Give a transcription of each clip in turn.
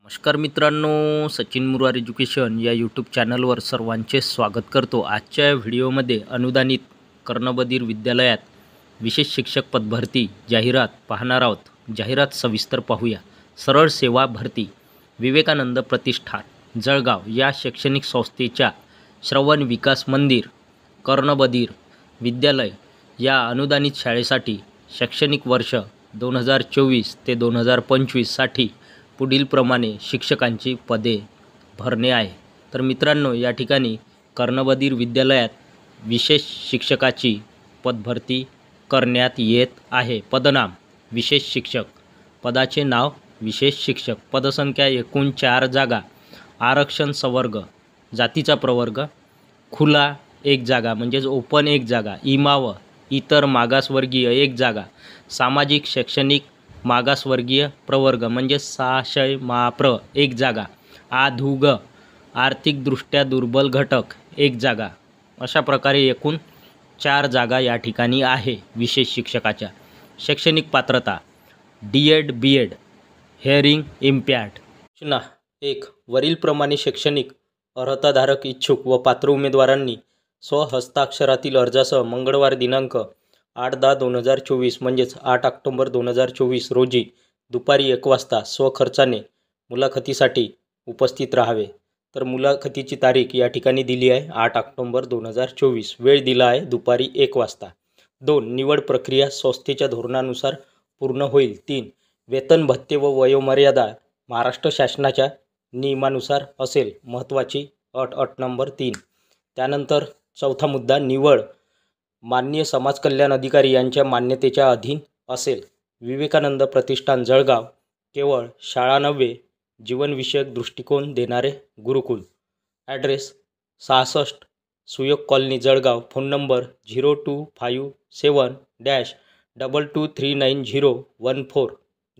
नमस्कार मित्रांनो, सचिन मुरार एज्युकेशन या यूट्यूब चॅनलवर सर्वांचे स्वागत करतो। आजच्या व्हिडिओमध्ये अनुदानित कर्णबधीर विद्यालयात विशेष शिक्षक पद भरती जाहिरात पाहणार आहोत। जाहिरात सविस्तर पाहूया। सरळ सेवा भरती विवेकानंद प्रतिष्ठान जळगाव या शैक्षणिक संस्थेच्या श्रवण विकास मंदिर कर्णबधीर विद्यालय या अनुदानित शाळेसाठी शैक्षणिक वर्ष 2024 ते 2025 साठी पुढील प्रमाणे शिक्षकांची पदे भरणे आहे। तर मित्रांनो, या ठिकाणी कर्णबधीर विद्यालयात विशेष शिक्षकाची पदभरती करण्यात येत आहे। पदनाम विशेष शिक्षक, पदाचे नाव विशेष शिक्षक, पदसंख्या एकूण 4 जागा, आरक्षण संवर्ग, जातीचा प्रवर्ग, खुला 1 जागा म्हणजेच ओपन 1 जागा, इमाव इतर मागासवर्गीय 1 जागा, सामाजिक शैक्षणिक मागासवर्गीय प्रवर्ग म्हणजे 600 माप्र 1 जागा, आधुग आर्थिकदृष्ट्या दुर्बल घटक 1 जागा, अशा प्रकारे एकूण 4 जागा या ठिकाणी आहे विशेष शिक्षकाच्या। शैक्षणिक पात्रता D.Ed B.Ed हिअरिंग इम्पॅर्ड। सूचना 1. वरीलप्रमाणे शैक्षणिक अर्हताधारक इच्छुक व पात्र उमेदवारांनी स्वहस्ताक्षरातील अर्जासह मंगळवार दिनांक 8/10/2024 म्हणजेच 8 ऑक्टोबर 2024 रोजी दुपारी 1 वाजता स्वखर्चाने मुलाखतीसाठी उपस्थित राहावे। तर मुलाखतीची तारीख या ठिकाणी दिली आहे 8 ऑक्टोबर 2024, वेळ दिला आहे दुपारी 1 वाजता। 2. निवड प्रक्रिया संस्थेच्या धोरणानुसार पूर्ण होईल। 3. वेतन भत्ते व वयोमर्यादा महाराष्ट्र शासनाच्या नियमानुसार असेल। महत्त्वाची अट नंबर 3। त्यानंतर चौथा मुद्दा, निवड माननीय समाज कल्याण अधिकारी यांच्या मान्यतेच्या अधीन असेल। विवेकानंद प्रतिष्ठान जळगाव केवळ शाळा नव्हे, जीवनविषयक दृष्टिकोन देणारे गुरुकुल। Address 66 Suyog colony Jalgaon. Phone number 0257-223914।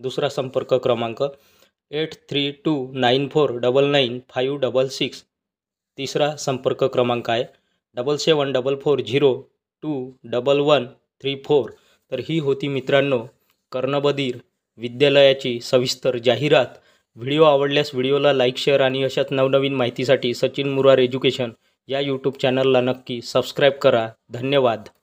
दुसरा संपर्क क्रमांक 8329499566। तिसरा संपर्क क्रमांक आहे 7744021134। तर ही होती मित्रांनो कर्णबधीर विद्यालयाची सविस्तर जाहिरात। व्हिडिओ आवडल्यास व्हिडिओला लाईक, शेअर आणि अशाच नवनवीन माहितीसाठी सचिन मुरार एज्युकेशन या यूट्यूब चॅनलला नक्की सबस्क्राईब करा। धन्यवाद।